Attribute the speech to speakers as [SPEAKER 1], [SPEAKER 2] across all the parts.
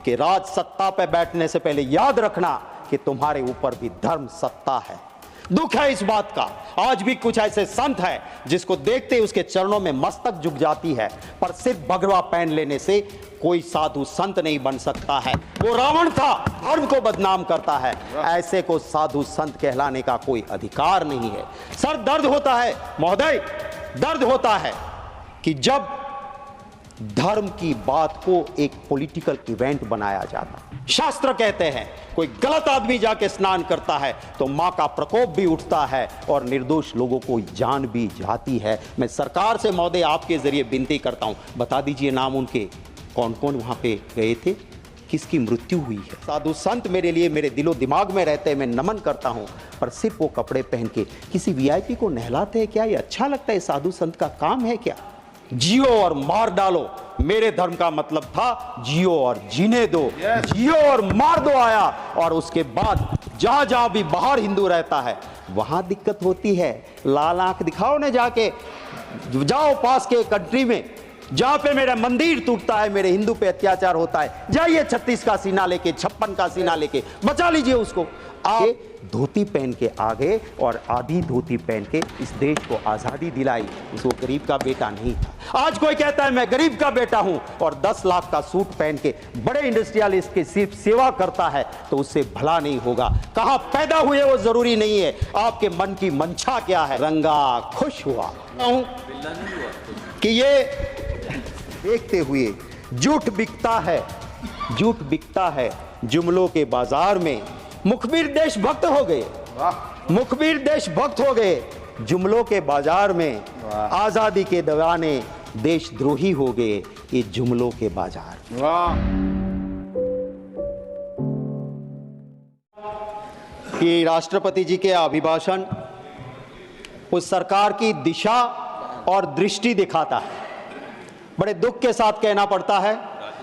[SPEAKER 1] कि राज सत्ता पे बैठने से पहले याद रखना कि तुम्हारे ऊपर भी धर्म सत्ता है। दुख है इस बात का, आज भी कुछ ऐसे संत हैं जिसको देखते ही उसके चरणों में मस्तक झुक जाती है, पर सिर्फ भगवा पहन लेने से कोई साधु संत नहीं बन सकता है। वो रावण था, धर्म को बदनाम करता है, ऐसे को साधु संत कहलाने का कोई अधिकार नहीं है। सर, दर्द होता है महोदय, दर्द होता है कि जब धर्म की बात को एक पॉलिटिकल इवेंट बनाया जाता। शास्त्र कहते हैं कोई गलत आदमी जाके स्नान करता है तो मां का प्रकोप भी उठता है और निर्दोष लोगों को जान भी जाती है। मैं सरकार से महोदय आपके जरिए विनती करता हूं, बता दीजिए नाम उनके, कौन कौन वहां पे गए थे, किसकी मृत्यु हुई है। साधु संत मेरे लिए मेरे दिलो दिमाग में रहते हैं, मैं नमन करता हूं, पर सिर्फ वो कपड़े पहन के किसी वीआईपी को नहलाते हैं क्या? ये अच्छा लगता है? साधु संत का काम है क्या? जियो और मार डालो, मेरे धर्म का मतलब था जियो और जीने दो। जियो और मार दो आया, और उसके बाद जहां जहां भी बाहर हिंदू रहता है वहां दिक्कत होती है। लाल आंख दिखाओ ने जाके, जाओ पास के कंट्री में जहां पे मेरा मंदिर टूटता है, मेरे हिंदू पे अत्याचार होता है, जाइए 36 का सीना लेके, 56 का सीना लेके बचा लीजिए उसको। आप धोती पहन के आ गए और आधी धोती पहन के इस देश को आजादी दिलाई। उसको गरीब का बेटा नहीं था। आज कोई कहता है मैं गरीब का बेटा हूं और 10 लाख का सूट पहन के बड़े इंडस्ट्रियलिस्ट की सिर्फ सेवा करता है तो उससे भला नहीं होगा। कहां पैदा हुए वो जरूरी नहीं है, आपके मन की मंशा क्या है। रंगा खुश हुआ कि ये देखते हुए झूठ बिकता है, झूठ बिकता है जुमलों के बाजार में। मुखबिर देशभक्त हो गए, मुखबिर देशभक्त हो गए जुमलों के बाजार में। आजादी के दीवाने देशद्रोही हो गए ये जुमलों के बाजार। ये राष्ट्रपति जी के अभिभाषण उस सरकार की दिशा और दृष्टि दिखाता है। बड़े दुख के साथ कहना पड़ता है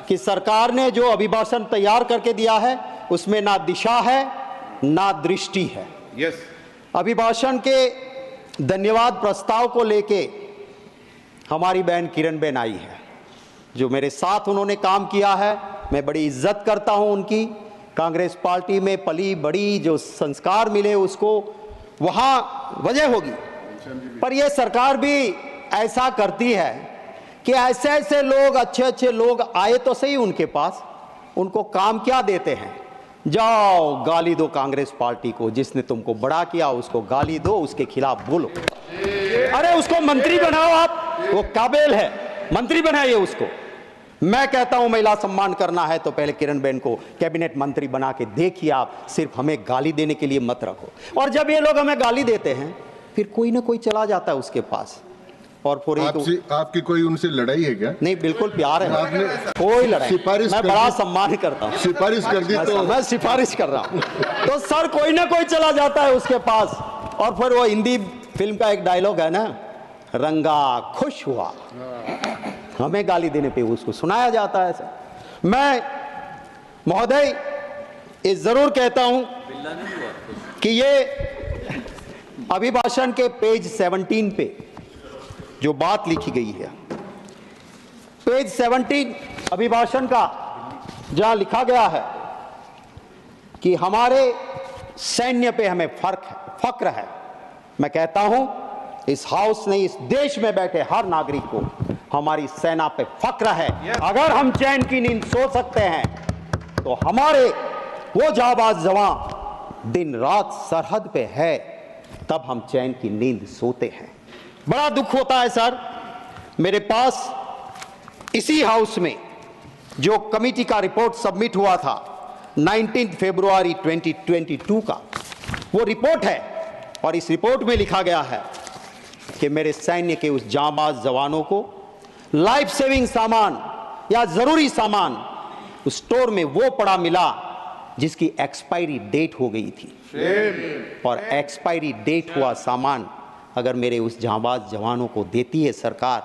[SPEAKER 1] कि सरकार ने जो अभिभाषण तैयार करके दिया है उसमें ना दिशा है ना दृष्टि है। अभिभाषण के धन्यवाद प्रस्ताव को लेके हमारी बहन किरण बेन आई है, जो मेरे साथ उन्होंने काम किया है। मैं बड़ी इज्जत करता हूं उनकी। कांग्रेस पार्टी में पली बड़ी, जो संस्कार मिले उसको वहां वजह होगी, पर यह सरकार भी ऐसा करती है कि ऐसे ऐसे लोग, अच्छे अच्छे लोग आए तो सही उनके पास, उनको काम क्या देते हैं? जाओ गाली दो कांग्रेस पार्टी को, जिसने तुमको बड़ा किया उसको गाली दो, उसके खिलाफ बोलो। अरे उसको मंत्री बनाओ, आप वो काबिल है, मंत्री बनाइए उसको। मैं कहता हूं महिला सम्मान करना है तो पहले किरण बेन को कैबिनेट मंत्री बना के देखिए आप, सिर्फ हमें गाली देने के लिए मत रखो। और जब ये लोग हमें गाली देते हैं फिर कोई ना कोई चला जाता है उसके पास और
[SPEAKER 2] आपकी कोई उनसे लड़ाई है क्या?
[SPEAKER 1] नहीं, बिल्कुल प्यार है, कोई लड़ाई। मैं बड़ा सम्मान करता हूँ।
[SPEAKER 2] सिफारिश कर दी तो
[SPEAKER 1] मैं सिफारिश कर रहा हूँ तो सर कोई ना कोई चला जाता है उसके पास। और फिर वो हिंदी फिल्म का एक डायलॉग है ना, रंगा खुश हुआ, हमें गाली देने पे उसको सुनाया जाता है। सर मैं महोदय ये जरूर कहता हूं कि ये अभिभाषण के पेज 17 पे जो बात लिखी गई है, पेज 17 अभिभाषण का, जहां लिखा गया है कि हमारे सैन्य पे हमें फक्र है। मैं कहता हूं इस हाउस ने, इस देश में बैठे हर नागरिक को हमारी सेना पे फक्र है। अगर हम चैन की नींद सो सकते हैं तो हमारे वो जाबाज जवान दिन रात सरहद पे है, तब हम चैन की नींद सोते हैं। बड़ा दुख होता है सर, मेरे पास इसी हाउस में जो कमेटी का रिपोर्ट सबमिट हुआ था 19 फरवरी 2022 का, वो रिपोर्ट है और इस रिपोर्ट में लिखा गया है कि मेरे सैन्य के उस जांबाज जवानों को लाइफ सेविंग सामान या जरूरी सामान उस स्टोर में वो पड़ा मिला जिसकी एक्सपायरी डेट हो गई थी। और एक्सपायरी डेट हुआ सामान अगर मेरे उस जांबाज जवानों को देती है सरकार,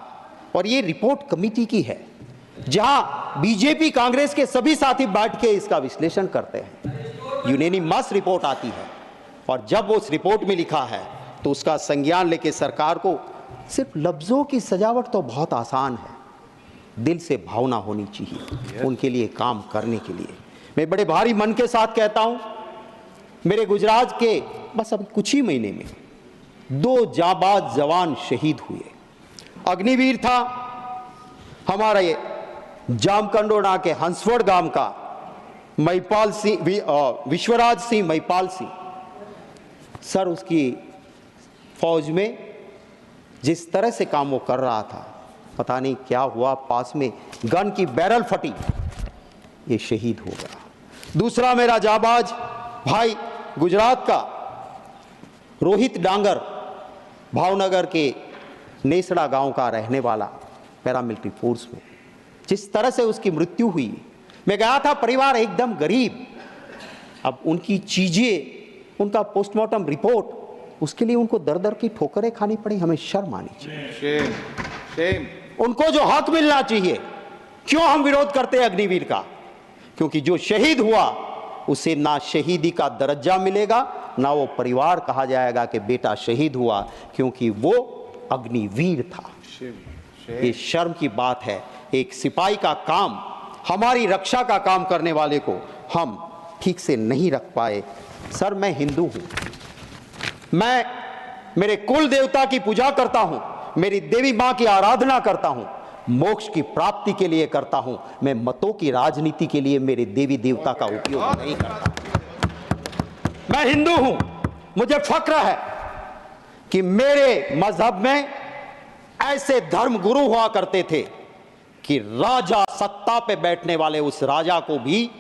[SPEAKER 1] और ये रिपोर्ट कमेटी की है जहां बीजेपी कांग्रेस के सभी साथी बैठ के इसका विश्लेषण करते हैं, यूनानिमस रिपोर्ट आती है, और जब वो उस रिपोर्ट में लिखा है तो उसका संज्ञान लेके सरकार को, सिर्फ लफ्जों की सजावट तो बहुत आसान है, दिल से भावना होनी चाहिए उनके लिए काम करने के लिए। मैं बड़े भारी मन के साथ कहता हूं, मेरे गुजरात के बस अभी कुछ ही महीने में 2 जाबाज जवान शहीद हुए। अग्निवीर था हमारा ये जामकंडोना के हंसवड़ गांव का महिपाल सिंह, विश्वराज सिंह महिपाल सिंह। सर उसकी फौज में जिस तरह से काम वो कर रहा था, पता नहीं क्या हुआ, पास में गन की बैरल फटी, ये शहीद हो गया। दूसरा मेरा जाबाज भाई गुजरात का रोहित डांगर, भावनगर के नेसड़ा गांव का रहने वाला, पैरामिलिट्री फोर्स में, जिस तरह से उसकी मृत्यु हुई। मैं गया था, परिवार एकदम गरीब। अब उनकी चीजें, उनका पोस्टमार्टम रिपोर्ट, उसके लिए उनको दर दर की ठोकरें खानी पड़ी। हमें शर्म आनी चाहिए।
[SPEAKER 2] शेम।
[SPEAKER 1] उनको जो हक मिलना चाहिए, क्यों हम विरोध करते हैं अग्निवीर का? क्योंकि जो शहीद हुआ उसे ना शहीदी का दर्जा मिलेगा, ना वो परिवार कहा जाएगा कि बेटा शहीद हुआ, क्योंकि वो अग्निवीर था। ये शर्म की बात है। एक सिपाही का काम, हमारी रक्षा का काम करने वाले को हम ठीक से नहीं रख पाए। सर मैं हिंदू हूं, मैं मेरे कुल देवता की पूजा करता हूं, मेरी देवी मां की आराधना करता हूं, मोक्ष की प्राप्ति के लिए करता हूं। मैं मतों की राजनीति के लिए मेरे देवी देवता का उपयोग नहीं करता। मैं हिंदू हूं, मुझे फक्र है कि मेरे मजहब में ऐसे धर्म गुरु हुआ करते थे कि राजा, सत्ता पे बैठने वाले उस राजा को भी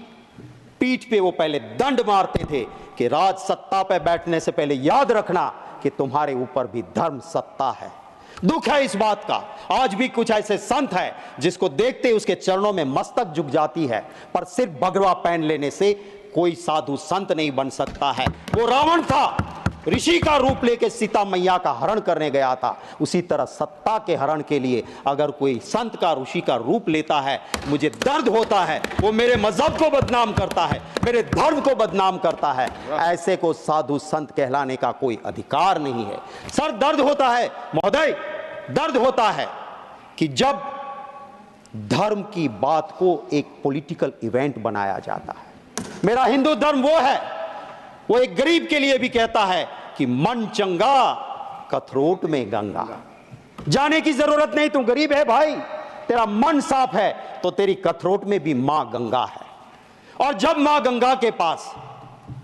[SPEAKER 1] पीठ पे वो पहले दंड मारते थे कि राज सत्ता पे बैठने से पहले याद रखना कि तुम्हारे ऊपर भी धर्म सत्ता है। दुख है इस बात का, आज भी कुछ ऐसे संत हैं जिसको देखते उसके चरणों में मस्तक झुक जाती है, पर सिर्फ भगवा पहन लेने से कोई साधु संत नहीं बन सकता है। वो रावण था, ऋषि का रूप लेके सीता मैया का हरण करने गया था। उसी तरह सत्ता के हरण के लिए अगर कोई संत का, ऋषि का रूप लेता है, मुझे दर्द होता है। वो मेरे मजहब को बदनाम करता है, मेरे धर्म को बदनाम करता है। ऐसे को साधु संत कहलाने का कोई अधिकार नहीं है। सर दर्द होता है महोदय, दर्द होता है कि जब धर्म की बात को एक पॉलिटिकल इवेंट बनाया जाता है। मेरा हिंदू धर्म वो है, वो एक गरीब के लिए भी कहता है कि मन चंगा कथरोट में गंगा। जाने की जरूरत नहीं, तू गरीब है भाई, तेरा मन साफ है तो तेरी कथरोट में भी मां गंगा है। और जब मां गंगा के पास,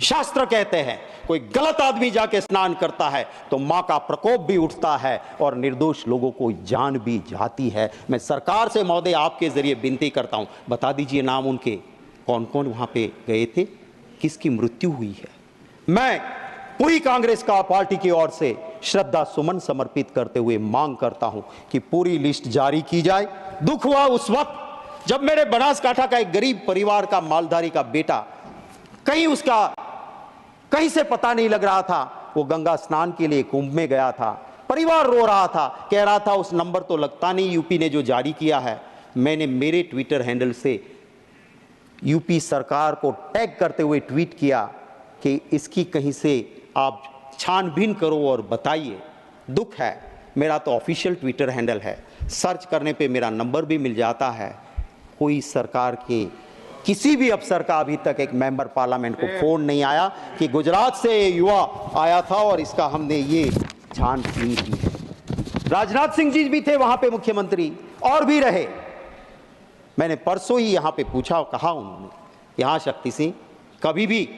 [SPEAKER 1] शास्त्र कहते हैं, कोई गलत आदमी जाके स्नान करता है तो मां का प्रकोप भी उठता है और निर्दोष लोगों को जान भी जाती है। मैं सरकार से महोदय आपके जरिए विनती करता हूं, बता दीजिए नाम उनके, कौन कौन वहां पे गए थे, किसकी मृत्यु हुई है। मैं पूरी कांग्रेस का पार्टी की ओर से श्रद्धा सुमन समर्पित करते हुए मांग करता हूं कि पूरी लिस्ट जारी की जाए। दुख हुआ उस वक्त जब मेरे बनासकांठा का एक गरीब परिवार का मालधारी का बेटा, कहीं उसका कहीं से पता नहीं लग रहा था, वो गंगा स्नान के लिए कुंभ में गया था। परिवार रो रहा था, कह रहा था उस नंबर तो लगता नहीं यूपी ने जो जारी किया है। मैंने मेरे ट्विटर हैंडल से यूपी सरकार को टैग करते हुए ट्वीट किया कि इसकी कहीं से आप छानबीन करो और बताइए। दुख है, मेरा तो ऑफिशियल ट्विटर हैंडल है, सर्च करने पे मेरा नंबर भी मिल जाता है। कोई सरकार के किसी भी अफसर का अभी तक, एक मेंबर पार्लियामेंट को फोन नहीं आया कि गुजरात से युवा आया था और इसका हमने ये छानबीन की है। राजनाथ सिंह जी भी थे वहां पे मुख्यमंत्री, और भी रहे। मैंने परसों ही यहाँ पे पूछा, कहा उन्होंने, यहाँ शक्ति सिंह कभी भी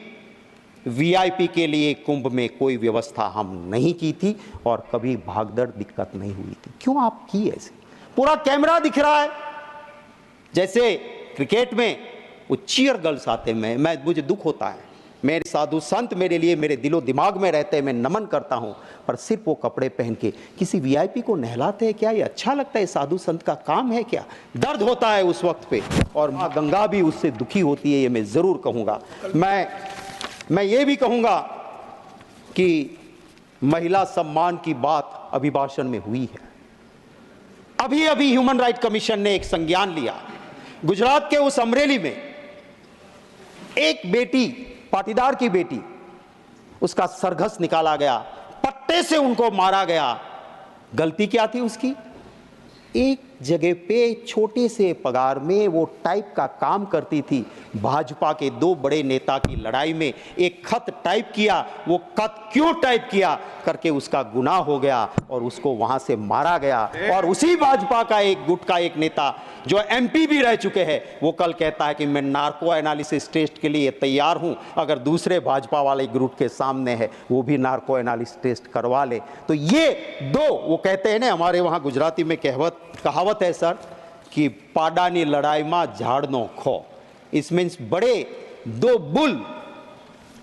[SPEAKER 1] वीआईपी के लिए कुंभ में कोई व्यवस्था हम नहीं की थी और कभी भागदड़ दिक्कत नहीं हुई थी। क्यों आप की ऐसे? पूरा कैमरा दिख रहा है, जैसे क्रिकेट में वो चीयर गर्ल्स आते हैं। मुझे दुख होता है, मेरे साधु संत मेरे लिए मेरे दिलो दिमाग में रहते हैं, मैं नमन करता हूं, पर सिर्फ वो कपड़े पहन के किसी वीआईपी को नहलाते हैं क्या? ये अच्छा लगता है? साधु संत का काम है क्या? दर्द होता है उस वक्त पे, और माँ गंगा भी उससे दुखी होती है, ये मैं जरूर कहूंगा। मैं ये भी कहूंगा कि महिला सम्मान की बात अभिभाषण में हुई है। अभी अभी ह्यूमन राइट कमीशन ने एक संज्ञान लिया। गुजरात के उस अमरेली में एक बेटी, पाटीदार की बेटी, उसका सरघस निकाला गया, पट्टे से उनको मारा गया। गलती क्या थी उसकी? एक जगह पे छोटे से पगार में वो टाइप का काम करती थी। भाजपा के दो बड़े नेता की लड़ाई में एक खत टाइप किया, वो खत क्यों टाइप किया करके उसका गुनाह हो गया और उसको वहां से मारा गया। और उसी भाजपा का एक गुट का एक नेता जो एमपी भी रह चुके हैं, वो कल कहता है कि मैं नार्को एनालिसिस टेस्ट के लिए तैयार हूं, अगर दूसरे भाजपा वाले ग्रुप के सामने है वो भी नार्को एनालिसिस टेस्ट करवा ले। तो ये दो, वो कहते हैं ना, हमारे वहां गुजराती में कहावत है सर कि पाडानी लड़ाई में झाड़नो खो। इस मीन्स बड़े दो बुल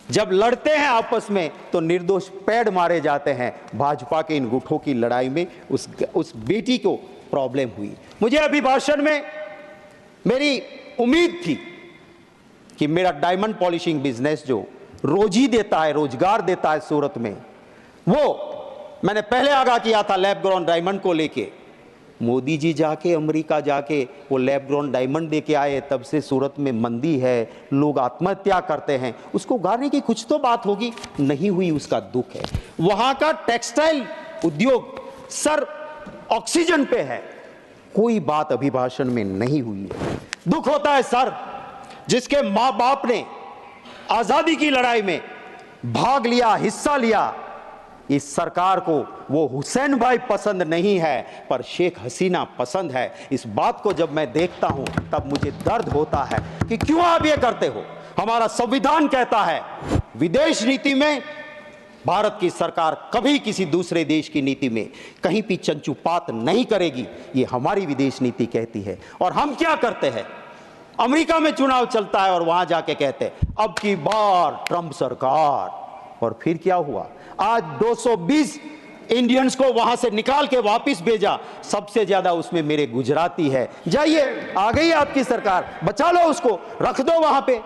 [SPEAKER 1] जब लड़ते हैं आपस में तो निर्दोष पेड़ मारे जाते हैं। भाजपा के इन गुटों की लड़ाई में उस बेटी को प्रॉब्लम हुई। मुझे अभिभाषण में मेरी उम्मीद थी कि मेरा डायमंड पॉलिशिंग बिजनेस जो रोजी देता है, रोजगार देता है सूरत में, वो मैंने पहले आगाह किया था लैब ग्रोन डायमंड को लेके। मोदी जी जाके अमेरिका जाके वो लैब ग्रोन डायमंड दे के आए, तब से सूरत में मंदी है, लोग आत्महत्या करते हैं। उसको उगारने की कुछ तो बात होगी, नहीं हुई, उसका दुख है। वहां का टेक्सटाइल उद्योग सर ऑक्सीजन पे है, कोई बात अभिभाषण में नहीं हुई है। दुख होता है सर जिसके मां बाप ने आजादी की लड़ाई में भाग लिया, हिस्सा लिया। इस सरकार को वो हुसैन भाई पसंद नहीं है पर शेख हसीना पसंद है। इस बात को जब मैं देखता हूं तब मुझे दर्द होता है कि क्यों आप ये करते हो। हमारा संविधान कहता है विदेश नीति में भारत की सरकार कभी किसी दूसरे देश की नीति में कहीं भी चंचुपात नहीं करेगी, ये हमारी विदेश नीति कहती है। और हम क्या करते हैं, अमेरिका में चुनाव चलता है और वहां जाके कहते हैं अब की बार ट्रंप सरकार। और फिर क्या हुआ, आज 220 इंडियंस को वहां से निकाल के वापस भेजा, सबसे ज्यादा उसमें मेरे गुजराती है। जाइए, आ गई आपकी सरकार, बचा लो उसको, रख दो वहां पे।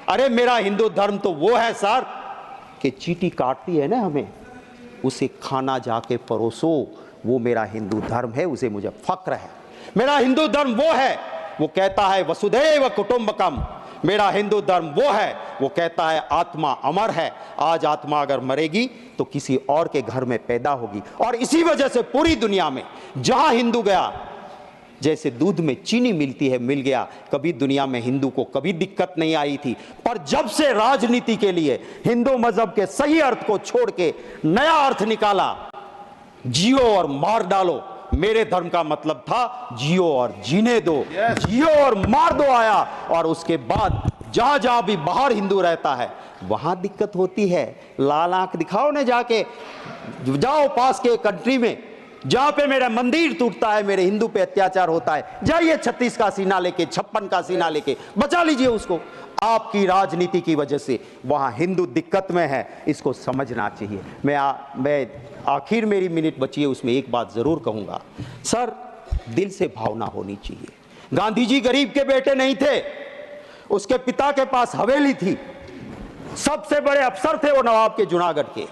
[SPEAKER 1] अरे मेरा हिंदू धर्म तो वो है सर कि चींटी काटती है ना हमें, उसे खाना जाके परोसो, वो मेरा हिंदू धर्म है, उसे मुझे फक्र है। मेरा हिंदू धर्म वो है, वो कहता है वसुधैव कुटुंबकम। मेरा हिंदू धर्म वो है, वो कहता है आत्मा अमर है। आज आत्मा अगर मरेगी तो किसी और के घर में पैदा होगी। और इसी वजह से पूरी दुनिया में जहां हिंदू गया, जैसे दूध में चीनी मिलती है, मिल गया। कभी दुनिया में हिंदू को कभी दिक्कत नहीं आई थी, पर जब से राजनीति के लिए हिंदू मजहब के सही अर्थ को छोड़ के नया अर्थ निकाला, जियो और मार डालो, मेरे धर्म का मतलब था जियो और जीने दो, जियो और मार दो आया। और उसके बाद जहां जहां भी बाहर हिंदू रहता है वहां दिक्कत होती है। लाल आंख दिखाओ ना, जाके जाओ पास के कंट्री में जहां पे मेरा मंदिर टूटता है, मेरे हिंदू पे अत्याचार होता है, जाइए 36 का सीना लेके, 56 का सीना लेके बचा लीजिए उसको। आपकी राजनीति की वजह से वहां हिंदू दिक्कत में है, इसको समझना चाहिए। मैं आखिर मेरी मिनट बची है, उसमें एक बात जरूर कहूंगा सर, दिल से भावना होनी चाहिए। गांधी जी गरीब के बेटे नहीं थे, उसके पिता के पास हवेली थी, सबसे बड़े अफसर थे वो नवाब के जूनागढ़ के।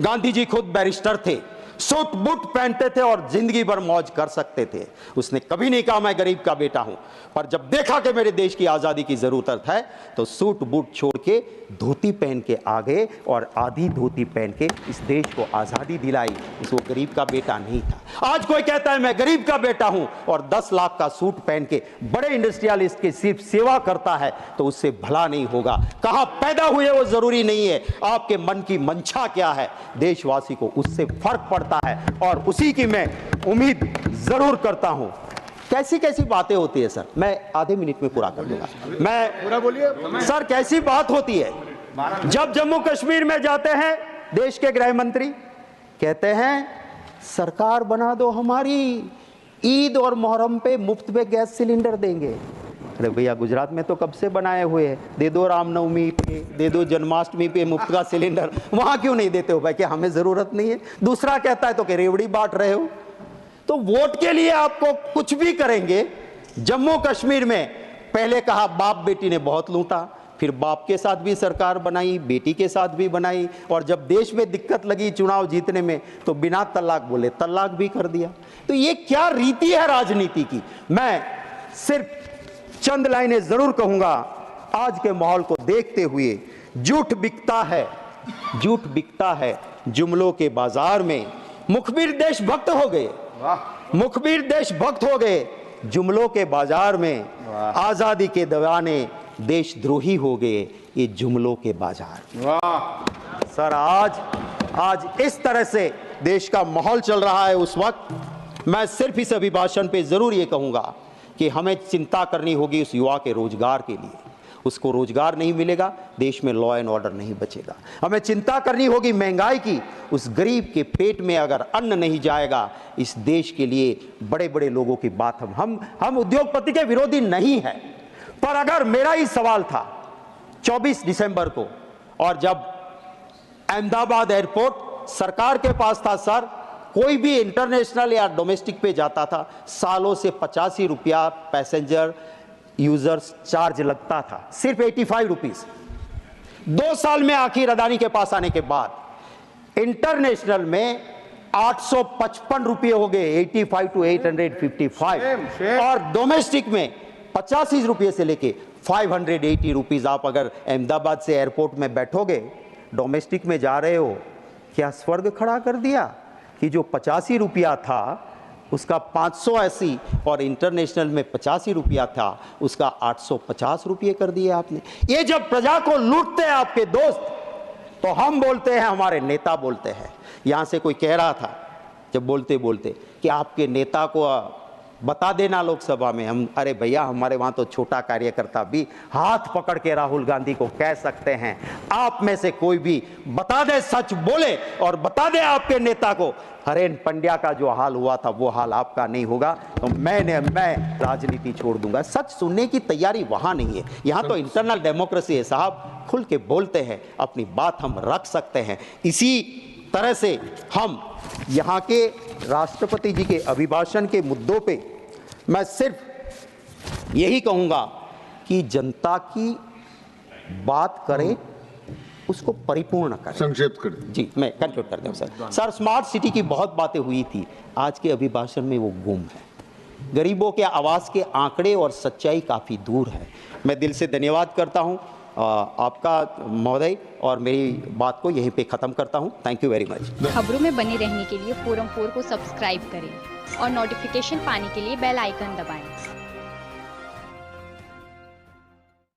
[SPEAKER 1] गांधी जी खुद बैरिस्टर थे, सूट बूट पहनते थे और जिंदगी भर मौज कर सकते थे। उसने कभी नहीं कहा मैं गरीब का बेटा हूं, पर जब देखा कि मेरे देश की आजादी की जरूरत है तो सूट बूट छोड़ के धोती पहन के आ गए और आधी धोती पहन के इस देश को आजादी दिलाई। वो गरीब का बेटा नहीं था। आज कोई कहता है मैं गरीब का बेटा हूं और 10 लाख का सूट पहन के बड़े इंडस्ट्रियलिस्ट की सिर्फ सेवा करता है, तो उससे भला नहीं होगा। कहां पैदा हुए वो जरूरी नहीं है, आपके मन की मंशा क्या है, देशवासी को उससे फर्क पड़ता है। और उसी की मैं उम्मीद जरूर करता हूं। कैसी कैसी बातें होती है सर, मैं आधे मिनट में पूरा कर दूंगा। मैं
[SPEAKER 2] पूरा बोलिए
[SPEAKER 1] सर, कैसी बात होती है जब जम्मू कश्मीर में जाते हैं, देश के गृह मंत्री कहते हैं सरकार बना दो हमारी, ईद और मुहर्रम पे मुफ्त में गैस सिलेंडर देंगे। अरे भैया, गुजरात में तो कब से बनाए हुए हैं, दे दो रामनवमी पे, दे दो जन्माष्टमी पे मुफ्त का सिलेंडर, वहां क्यों नहीं देते हो भाई? क्या हमें जरूरत नहीं है? दूसरा कहता है तो कि रेवड़ी बांट रहे हो। तो वोट के लिए आपको कुछ भी करेंगे। जम्मू कश्मीर में पहले कहा बाप बेटी ने बहुत लूटा, फिर बाप के साथ भी सरकार बनाई, बेटी के साथ भी बनाई, और जब देश में दिक्कत लगी चुनाव जीतने में तो बिना तलाक बोले तलाक भी कर दिया। तो ये क्या रीति है राजनीति की? मैं सिर्फ चंद लाइनें जरूर कहूंगा। आज के माहौल को देखते हुए झूठ बिकता है, झूठ बिकता है जुमलों के बाजार में। मुखबिर देशभक्त हो गए, मुखबिर देशभक्त हो गए जुमलों के बाजार में, आजादी के दीवाने देशद्रोही हो गए ये जुमलों के बाजार। सर आज इस तरह से देश का माहौल चल रहा है। उस वक्त मैं सिर्फ इस अभिभाषण पे जरूर ये कहूंगा कि हमें चिंता करनी होगी उस युवा के रोजगार के लिए। उसको रोजगार नहीं मिलेगा, देश में लॉ एंड ऑर्डर नहीं बचेगा। हमें चिंता करनी होगी महंगाई की, उस गरीब के पेट में अगर अन्न नहीं जाएगा, इस देश के लिए बड़े बड़े लोगों की बात हम उद्योगपति के विरोधी नहीं है। पर अगर मेरा ही सवाल था 24 दिसंबर को, और जब अहमदाबाद एयरपोर्ट सरकार के पास था सर, कोई भी इंटरनेशनल या डोमेस्टिक पे जाता था, सालों से 85 रुपया पैसेंजर यूजर्स चार्ज लगता था, सिर्फ 85 रुपीज। 2 साल में आखिर अदानी के पास आने के बाद इंटरनेशनल में 855 रुपये हो गए, 85 to 855, और डोमेस्टिक में 85 रुपये से लेके 580 रुपीज। आप अगर अहमदाबाद से एयरपोर्ट में बैठोगे, डोमेस्टिक में जा रहे हो, क्या स्वर्ग खड़ा कर दिया कि जो 85 रुपया था उसका 580, और इंटरनेशनल में 85 रुपया था उसका 850 रुपये कर दिए आपने। ये जब प्रजा को लूटते हैं आपके दोस्त, तो हम बोलते हैं, हमारे नेता बोलते हैं। यहां से कोई कह रहा था जब बोलते बोलते कि आपके नेता को बता देना लोकसभा में। हम, अरे भैया, हमारे वहां तो छोटा कार्यकर्ता भी हाथ पकड़ के राहुल गांधी को कह सकते हैं, आप में से कोई भी बता दे, सच बोले और बता दे आपके नेता को, हरेन पंड्या का जो हाल हुआ था वो हाल आपका नहीं होगा, तो मैं राजनीति छोड़ दूंगा। सच सुनने की तैयारी वहां नहीं है। यहां तो इंटरनल डेमोक्रेसी है साहब, खुल के बोलते हैं, अपनी बात हम रख सकते हैं। इसी तरह से हम यहाँ के राष्ट्रपति जी के अभिभाषण के मुद्दों पे मैं सिर्फ यही कहूँगा कि जनता की बात करें, उसको परिपूर्ण करें।
[SPEAKER 2] संक्षेप कर
[SPEAKER 1] जी, मैं कंक्लूड कर दूं सर। स्मार्ट सिटी की बहुत बातें हुई थी, आज के अभिभाषण में वो गुम है। गरीबों के आवाज़ के आंकड़े और सच्चाई काफ़ी दूर है। मैं दिल से धन्यवाद करता हूँ आपका महोदय, और मेरी बात को यहीं पे ख़त्म करता हूँ। Thank you very much.
[SPEAKER 3] खबरों में बने रहने के लिए फोरम 4 को सब्सक्राइब करें और नोटिफिकेशन पाने के लिए बेल आइकन दबाएं।